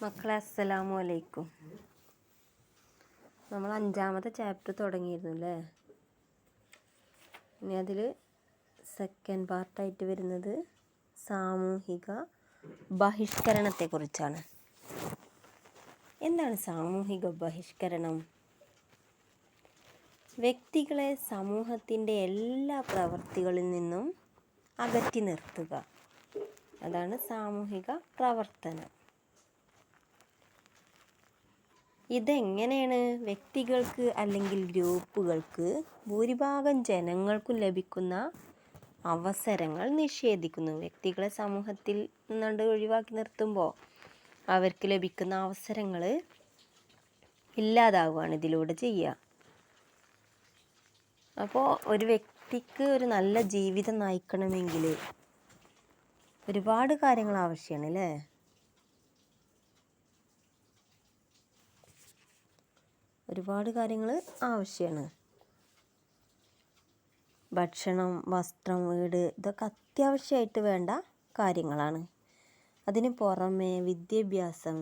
മക്കളെ അസ്സലാമു അലൈക്കും. നമ്മൾ 5ാമത്തെ ചാപ്റ്റർ തുടങ്ങിയിരുന്നു അല്ലേ? ഇനി അതിൽ സെക്കൻഡ് പാർട്ടായിട്ട് വരുന്നത് സാമൂഹിക ബഹിഷ്കരണത്തെക്കുറിച്ചാണ്. എന്താണ് സാമൂഹിക ബഹിഷ്കരണം? വ്യക്തികളെ സമൂഹത്തിൻ്റെ എല്ലാ പ്രവൃത്തികളിൽ നിന്നും അകറ്റി നിർത്തുക. അതാണ് സാമൂഹിക പ്രവർത്തനം. ഇതെങ്ങനെയാണ് വ്യക്തികൾക്ക് അല്ലെങ്കിൽ ഗ്രൂപ്പുകൾക്ക് ഭൂരിഭാഗം ജനങ്ങൾക്കും ലഭിക്കുന്ന അവസരങ്ങൾ നിഷേധിക്കുന്നു. വ്യക്തികളെ സമൂഹത്തിൽ നിന്നുകൊണ്ട് ഒഴിവാക്കി നിർത്തുമ്പോൾ അവർക്ക് ലഭിക്കുന്ന അവസരങ്ങൾ ഇല്ലാതാവുകയാണ് ഇതിലൂടെ ചെയ്യുക. അപ്പോൾ ഒരു വ്യക്തിക്ക് ഒരു നല്ല ജീവിതം നയിക്കണമെങ്കിൽ ഒരുപാട് കാര്യങ്ങൾ ആവശ്യമാണ് അല്ലേ? ഒരുപാട് കാര്യങ്ങൾ ആവശ്യമാണ്. ഭക്ഷണം, വസ്ത്രം, വീട് ഇതൊക്കെ അത്യാവശ്യമായിട്ട് വേണ്ട കാര്യങ്ങളാണ്. അതിന് പുറമെ വിദ്യാഭ്യാസം,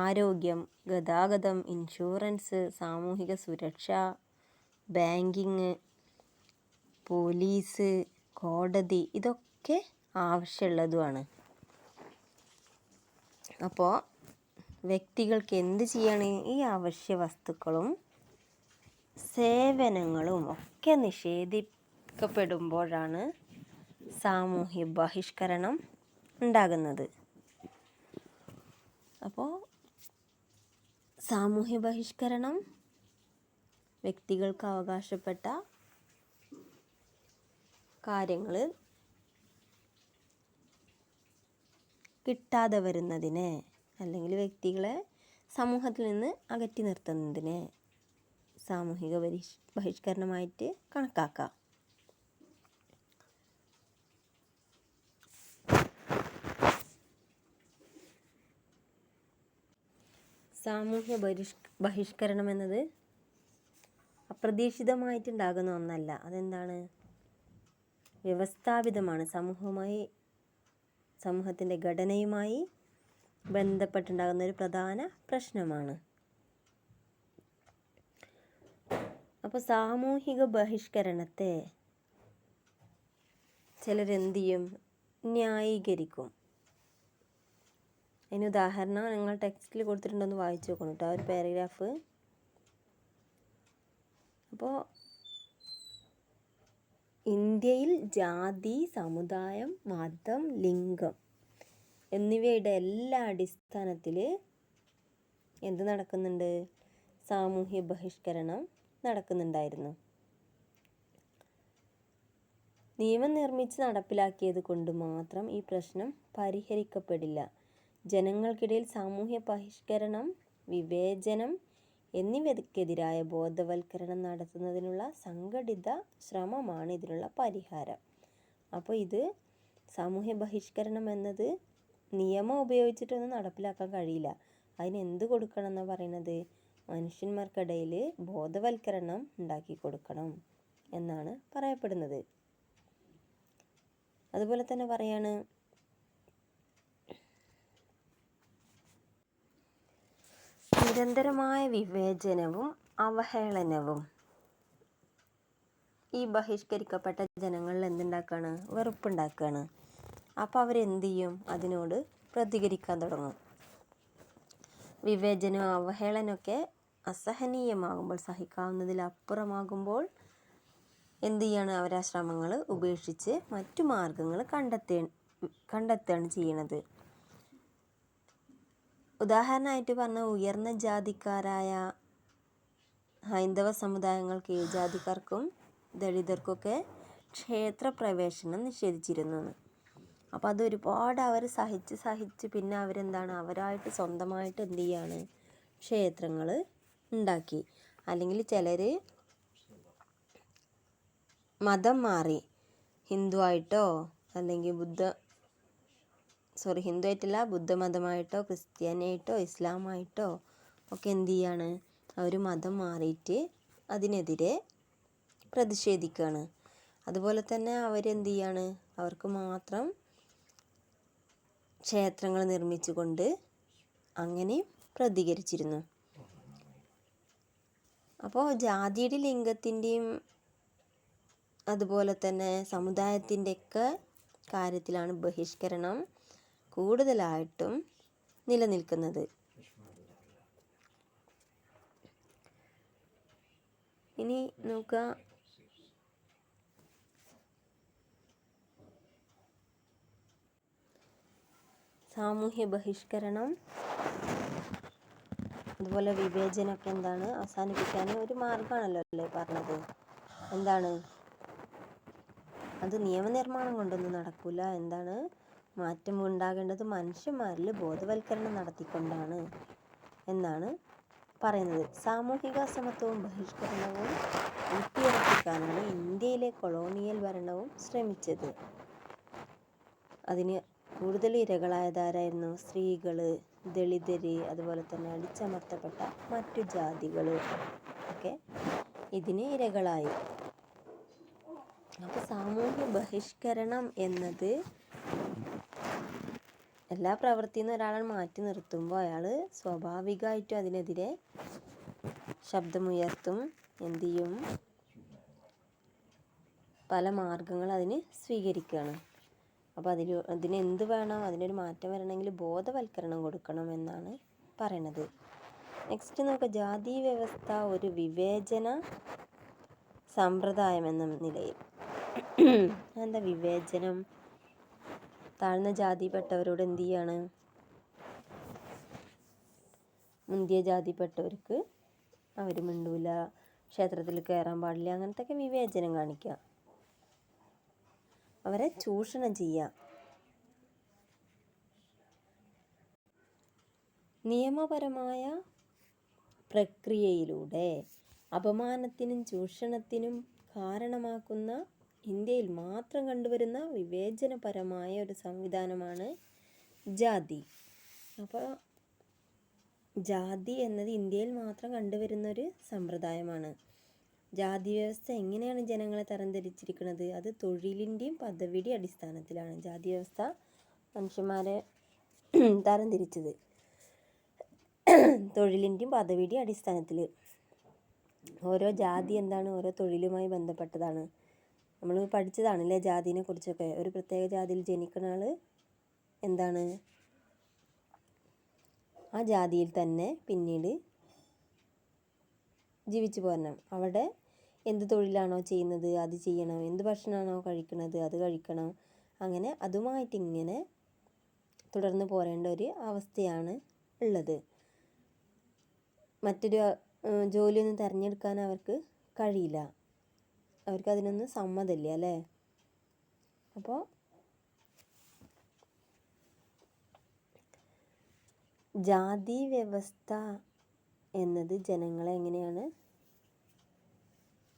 ആരോഗ്യം, ഗതാഗതം, ഇൻഷുറൻസ്, സാമൂഹിക സുരക്ഷ, ബാങ്കിങ്, പോലീസ്, കോടതി ഇതൊക്കെ ആവശ്യമുള്ളതുമാണ്. അപ്പോൾ വ്യക്തികൾക്ക് എന്ത് ചെയ്യാണ്? ഈ അവശ്യ വസ്തുക്കളും സേവനങ്ങളും ഒക്കെ നിഷേധിക്കപ്പെടുമ്പോഴാണ് സാമൂഹ്യ ബഹിഷ്കരണം ഉണ്ടാകുന്നത്. അപ്പോൾ സാമൂഹ്യ ബഹിഷ്കരണം വ്യക്തികൾക്ക് അവകാശപ്പെട്ട കാര്യങ്ങൾ കിട്ടാതെ വരുന്നതിനെ അല്ലെങ്കിൽ വ്യക്തികളെ സമൂഹത്തിൽ നിന്ന് അകറ്റി നിർത്തുന്നതിനെ സാമൂഹിക ബഹിഷ്കരണമായിട്ട് കണക്കാക്കാം. സാമൂഹ്യ ബഹിഷ്കരണം എന്നത് അപ്രതീക്ഷിതമായിട്ടുണ്ടാകുന്ന ഒന്നല്ല. അതെന്താണ്? വ്യവസ്ഥാപിതമാണ്. സമൂഹത്തിൻ്റെ ഘടനയുമായി ബന്ധപ്പെട്ടുണ്ടാകുന്ന ഒരു പ്രധാന പ്രശ്നമാണ്. അപ്പോൾ സാമൂഹിക ബഹിഷ്കരണത്തെ ചിലരെന്ത് ചെയ്യും? ന്യായീകരിക്കും. അതിന് ഉദാഹരണം നിങ്ങൾ ടെക്സ്റ്റിൽ കൊടുത്തിട്ടുണ്ടെന്ന് വായിച്ചു നോക്കണം കേട്ടോ, ആ ഒരു പാരഗ്രാഫ്. അപ്പോൾ ഇന്ത്യയിൽ ജാതി, സമുദായം, മതം, ലിംഗം എന്നിവയുടെ എല്ലാ അടിസ്ഥാനത്തിൽ എന്ത് നടക്കുന്നുണ്ട്? സാമൂഹ്യ ബഹിഷ്കരണം നടക്കുന്നുണ്ടായിരുന്നു. നിയമം നിർമ്മിച്ച് നടപ്പിലാക്കിയത് കൊണ്ട് മാത്രം ഈ പ്രശ്നം പരിഹരിക്കപ്പെടില്ല. ജനങ്ങൾക്കിടയിൽ സാമൂഹ്യ ബഹിഷ്കരണം, വിവേചനം എന്നിവയ്ക്കെതിരായ ബോധവൽക്കരണം നടത്തുന്നതിനുള്ള സംഘടിത ശ്രമമാണ് ഇതിനുള്ള പരിഹാരം. അപ്പോൾ ഇത് സാമൂഹ്യ ബഹിഷ്കരണം എന്നത് നിയമം ഉപയോഗിച്ചിട്ടൊന്നും നടപ്പിലാക്കാൻ കഴിയില്ല. അതിന് എന്ത് കൊടുക്കണം എന്നാണ് പറയുന്നത്? മനുഷ്യന്മാർക്കിടയിൽ ബോധവൽക്കരണം ഉണ്ടാക്കി കൊടുക്കണം എന്നാണ് പറയപ്പെടുന്നത്. അതുപോലെ തന്നെ പറയാണ്, നിരന്തരമായ വിവേചനവും അവഹേളനവും ഈ ബഹിഷ്കരിക്കപ്പെട്ട ജനങ്ങളിൽ എന്തുണ്ടാക്കുകയാണ്? വെറുപ്പുണ്ടാക്കുകയാണ്. അപ്പോൾ അവരെന്ത് ചെയ്യും? അതിനോട് പ്രതികരിക്കാൻ തുടങ്ങും. വിവേചനവും അവഹേളനമൊക്കെ അസഹനീയമാകുമ്പോൾ, സഹിക്കാവുന്നതിലപ്പുറമാകുമ്പോൾ എന്ത് ചെയ്യാണ്? അവർ ആ ശ്രമങ്ങൾ ഉപേക്ഷിച്ച് മറ്റു മാർഗങ്ങൾ കണ്ടെത്തുകയാണ് ചെയ്യണത്. ഉദാഹരണമായിട്ട് പറഞ്ഞാൽ ഉയർന്ന ജാതിക്കാരായ ഹൈന്ദവ സമുദായങ്ങൾ കീഴ്ജാതിക്കാർക്കും ദളിതർക്കൊക്കെ ക്ഷേത്രപ്രവേശനം നിഷേധിച്ചിരുന്നു. അപ്പോൾ അതൊരുപാട് അവർ സഹിച്ച് പിന്നെ അവരെന്താണ്? അവരായിട്ട് സ്വന്തമായിട്ട് എന്ത് ചെയ്യാണ്? ക്ഷേത്രങ്ങൾ ഉണ്ടാക്കി. അല്ലെങ്കിൽ ചിലർ മതം മാറി ഹിന്ദു ആയിട്ടോ അല്ലെങ്കിൽ ഹിന്ദു ആയിട്ടല്ല, ബുദ്ധമതമായിട്ടോ ക്രിസ്ത്യാനിയായിട്ടോ ഇസ്ലാമായിട്ടോ ഒക്കെ എന്ത് ചെയ്യാണ്? അവർ മതം മാറിയിട്ട് അതിനെതിരെ പ്രതിഷേധിക്കുകയാണ്. അതുപോലെ തന്നെ അവരെന്ത് ചെയ്യാണ്? അവർക്ക് മാത്രം ക്ഷേത്രങ്ങൾ നിർമ്മിച്ചുകൊണ്ട് അങ്ങനെയും പ്രതികരിച്ചിരുന്നു. അപ്പോൾ ജാതിയുടെ, ലിംഗത്തിൻ്റെയും അതുപോലെ തന്നെ സമുദായത്തിൻ്റെയൊക്കെ കാര്യത്തിലാണ് ബഹിഷ്കരണം കൂടുതലായിട്ടും നിലനിൽക്കുന്നത്. ഇനി നോക്കുക, സാമൂഹ്യ ബഹിഷ്കരണം അതുപോലെ വിവേചനമൊക്കെ എന്താണ് അവസാനിപ്പിക്കാൻ ഒരു മാർഗമാണല്ലോ അല്ലേ പറഞ്ഞത്. എന്താണ് അത് നിയമനിർമ്മാണം കൊണ്ടൊന്നും നടക്കില്ല. എന്താണ് മാറ്റം ഉണ്ടാകേണ്ടത് മനുഷ്യന്മാരിൽ ബോധവൽക്കരണം നടത്തിക്കൊണ്ടാണ് എന്നാണ് പറയുന്നത്. സാമൂഹിക അസമത്വവും ബഹിഷ്കരണവും ഊട്ടിയുറപ്പിക്കാനാണ് ഇന്ത്യയിലെ കൊളോണിയൽ ഭരണവും ശ്രമിച്ചത്. അതിന് കൂടുതൽ ഇരകളായതാരായിരുന്നു? സ്ത്രീകൾ, ദളിതർ, അതുപോലെ തന്നെ അടിച്ചമർത്തപ്പെട്ട മറ്റു ജാതികൾ ഒക്കെ ഇതിന് ഇരകളായി. അപ്പോൾ സാമൂഹ്യ ബഹിഷ്കരണം എന്നത് എല്ലാ പ്രവൃത്തിയിൽ നിന്ന് ഒരാളെ മാറ്റി നിർത്തുമ്പോൾ അയാൾ സ്വാഭാവികമായിട്ടും അതിനെതിരെ ശബ്ദമുയർത്തും. എന്തു ചെയ്യും? പല മാർഗങ്ങൾ അതിന് സ്വീകരിക്കുകയാണ്. അപ്പോൾ അതിന് എന്ത് വേണം? അതിനൊരു മാറ്റം വരണമെങ്കിൽ ബോധവൽക്കരണം കൊടുക്കണം എന്നാണ് പറയണത്. നെക്സ്റ്റ് നോക്കുക, ജാതി വ്യവസ്ഥ ഒരു വിവേചന സമ്പ്രദായം എന്ന നിലയിൽ. എന്താ വിവേചനം? താഴ്ന്ന ജാതിപ്പെട്ടവരോട് എന്ത് ചെയ്യാണ്? മുന്തിയ ജാതിപ്പെട്ടവർക്ക് അവർ മിണ്ടൂല, ക്ഷേത്രത്തിൽ കയറാൻ പാടില്ല, അങ്ങനത്തെ ഒക്കെ വിവേചനം കാണിക്കുക, അവരെ ചൂഷണം ചെയ്യുക. നിയമപരമായ പ്രക്രിയയിലൂടെ അപമാനത്തിനും ചൂഷണത്തിനും കാരണമാക്കുന്ന ഇന്ത്യയിൽ മാത്രം കണ്ടുവരുന്ന വിവേചനപരമായ ഒരു സംവിധാനമാണ് ജാതി. അപ്പോൾ ജാതി എന്നത് ഇന്ത്യയിൽ മാത്രം കണ്ടുവരുന്നൊരു സമ്പ്രദായമാണ്. ജാതി വ്യവസ്ഥ എങ്ങനെയാണ് ജനങ്ങളെ തരംതിരിച്ചിരിക്കുന്നത്? അത് തൊഴിലിൻ്റെയും പദവിയുടെയും അടിസ്ഥാനത്തിലാണ് ജാതി വ്യവസ്ഥ മനുഷ്യന്മാരെ തരംതിരിച്ചത്. തൊഴിലിൻ്റെയും പദവിയുടെയും അടിസ്ഥാനത്തിൽ. ഓരോ ജാതി എന്താണ്? ഓരോ തൊഴിലുമായി ബന്ധപ്പെട്ടതാണ്. നമ്മൾ പഠിച്ചതാണല്ലേ ജാതിനെ കുറിച്ചൊക്കെ. ഒരു പ്രത്യേക ജാതിയിൽ ജനിക്കുന്ന ആൾ എന്താണ്? ആ ജാതിയിൽ തന്നെ പിന്നീട് ജീവിച്ചു പോരണം. അവിടെ എന്ത് തൊഴിലാണോ ചെയ്യുന്നത് അത് ചെയ്യണം, എന്ത് ഭക്ഷണമാണോ കഴിക്കുന്നത് അത് കഴിക്കണം. അങ്ങനെ അതുമായിട്ട് ഇങ്ങനെ തുടർന്ന് പോരേണ്ട ഒരു അവസ്ഥയാണ് ഉള്ളത്. മറ്റൊരു ജോലിയൊന്നും തിരഞ്ഞെടുക്കാൻ അവർക്ക് കഴിയില്ല, അവർക്ക് അതിനൊന്നും സമ്മതമില്ല അല്ലേ. അപ്പോൾ ജാതി വ്യവസ്ഥ എന്നത് ജനങ്ങളെ എങ്ങനെയാണ്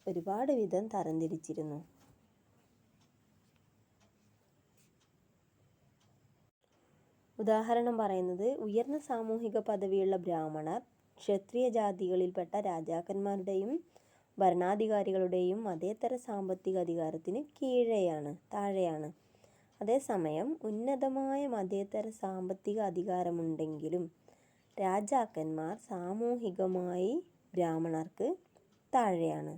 ഒരുപാട് വിധം തരംതിരിച്ചിരുന്നു. ഉദാഹരണം പറയുന്നത്, ഉയർന്ന സാമൂഹിക പദവിയുള്ള ബ്രാഹ്മണർ ക്ഷത്രിയ ജാതികളിൽപ്പെട്ട രാജാക്കന്മാരുടെയും ഭരണാധികാരികളുടെയും മതേതര സാമ്പത്തിക അധികാരത്തിന് താഴെയാണ്. അതേസമയം ഉന്നതമായ മതേതര സാമ്പത്തിക അധികാരമുണ്ടെങ്കിലും രാജാക്കന്മാർ സാമൂഹികമായി ബ്രാഹ്മണർക്ക് താഴെയാണ്.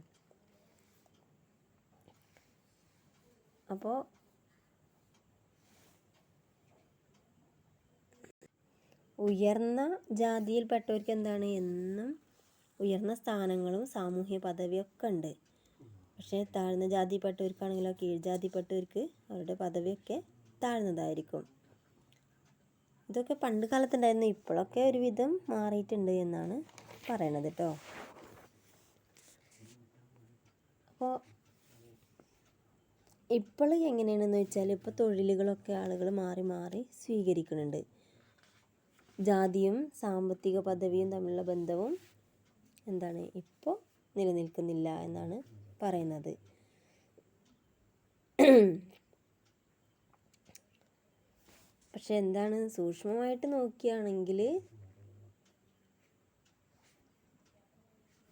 അപ്പോൾ ഉയർന്ന ജാതിയിൽപ്പെട്ടവർക്ക് എന്താണ്? എന്നും ഉയർന്ന സ്ഥാനങ്ങളും സാമൂഹ്യ പദവിയൊക്കെ ഉണ്ട്. പക്ഷേ താഴ്ന്ന ജാതിയിൽപ്പെട്ടവർക്കാണെങ്കിലോ കീഴ്ജാതിയിൽപ്പെട്ടവർക്ക് അവരുടെ പദവിയൊക്കെ താഴ്ന്നതായിരിക്കും. ഇതൊക്കെ പണ്ട് കാലത്തുണ്ടായിരുന്നു, ഇപ്പോഴൊക്കെ ഒരുവിധം മാറിയിട്ടുണ്ട് എന്നാണ് പറയണത് കേട്ടോ. അപ്പോൾ ഇപ്പോൾ എങ്ങനെയാണെന്ന് വെച്ചാൽ ഇപ്പോൾ തൊഴിലുകളൊക്കെ ആളുകൾ മാറി മാറി സ്വീകരിക്കുന്നുണ്ട്. ജാതിയും സാമ്പത്തിക പദവിയും തമ്മിലുള്ള ബന്ധവും എന്താണ് ഇപ്പോൾ നിലനിൽക്കുന്നില്ല എന്നാണ് പറയുന്നത്. പക്ഷെ എന്താണ് സൂക്ഷ്മമായിട്ട് നോക്കുകയാണെങ്കിൽ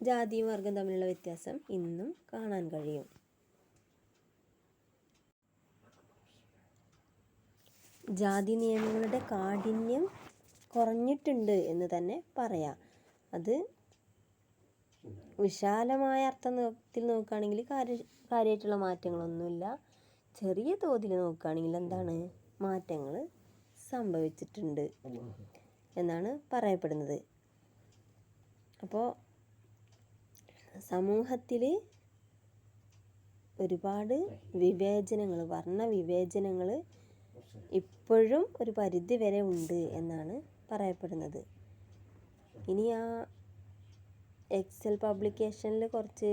ജാതിയും വർഗം തമ്മിലുള്ള വ്യത്യാസം ഇന്നും കാണാൻ കഴിയും. ജാതി നിയമങ്ങളുടെ കാഠിന്യം കുറഞ്ഞിട്ടുണ്ട് എന്ന് തന്നെ പറയാം. അത് വിശാലമായ അർത്ഥത്തിൽ നോക്കുകയാണെങ്കിൽ കാര്യമായിട്ടുള്ള മാറ്റങ്ങളൊന്നുമില്ല. ചെറിയ തോതിൽ നോക്കുകയാണെങ്കിൽ എന്താണ് മാറ്റങ്ങൾ സംഭവിച്ചിട്ടുണ്ട് എന്നാണ് പറയപ്പെടുന്നത്. അപ്പോൾ സമൂഹത്തിൽ ഒരുപാട് വിവേചനങ്ങൾ, വർണ്ണവിവേചനങ്ങൾ ഇപ്പോഴും ഒരു പരിധി വരെ ഉണ്ട് എന്നാണ് പറയപ്പെടുന്നത്. ഇനി ആ എക്സൽ പബ്ലിക്കേഷനിൽ കുറച്ച്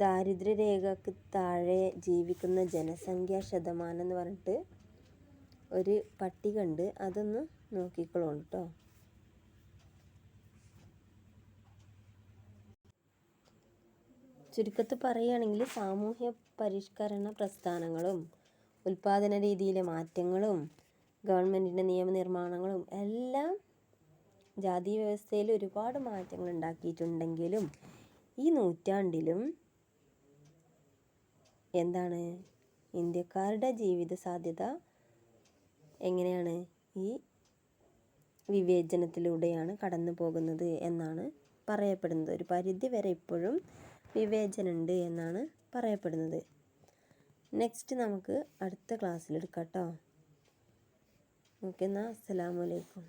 ദാരിദ്ര്യരേഖയ്ക്ക് താഴെ ജീവിക്കുന്ന ജനസംഖ്യാ ശതമാനം എന്ന് പറഞ്ഞിട്ട് ഒരു പട്ടിക ഉണ്ട്. അതൊന്ന് നോക്കിക്കോളൂ കേട്ടോ. ചുരുക്കത്തിൽ പറയുകയാണെങ്കിൽ സാമൂഹ്യ പരിഷ്കരണ പ്രസ്ഥാനങ്ങളും ഉൽപാദന രീതിയിലെ മാറ്റങ്ങളും ഗവൺമെൻറ്റിൻ്റെ നിയമനിർമ്മാണങ്ങളും എല്ലാം ജാതി വ്യവസ്ഥയിൽ ഒരുപാട് മാറ്റങ്ങൾ ഉണ്ടാക്കിയിട്ടുണ്ടെങ്കിലും ഈ നൂറ്റാണ്ടിലും എന്താണ് ഇന്ത്യക്കാരുടെ ജീവിത സാധ്യത എങ്ങനെയാണ് ഈ വിവേചനത്തിലൂടെയാണ് കടന്നു പോകുന്നത് എന്നാണ് പറയപ്പെടുന്നത്. ഒരു പരിധി വരെ ഇപ്പോഴും വിവേചനമുണ്ട് എന്നാണ് പറയപ്പെടുന്നത്. നെക്സ്റ്റ് നമുക്ക് അടുത്ത ക്ലാസ്സിൽ എടുക്കാം കേട്ടോ. ഓക്കെ, എന്നാൽ അസ്സലാമു അലൈക്കും.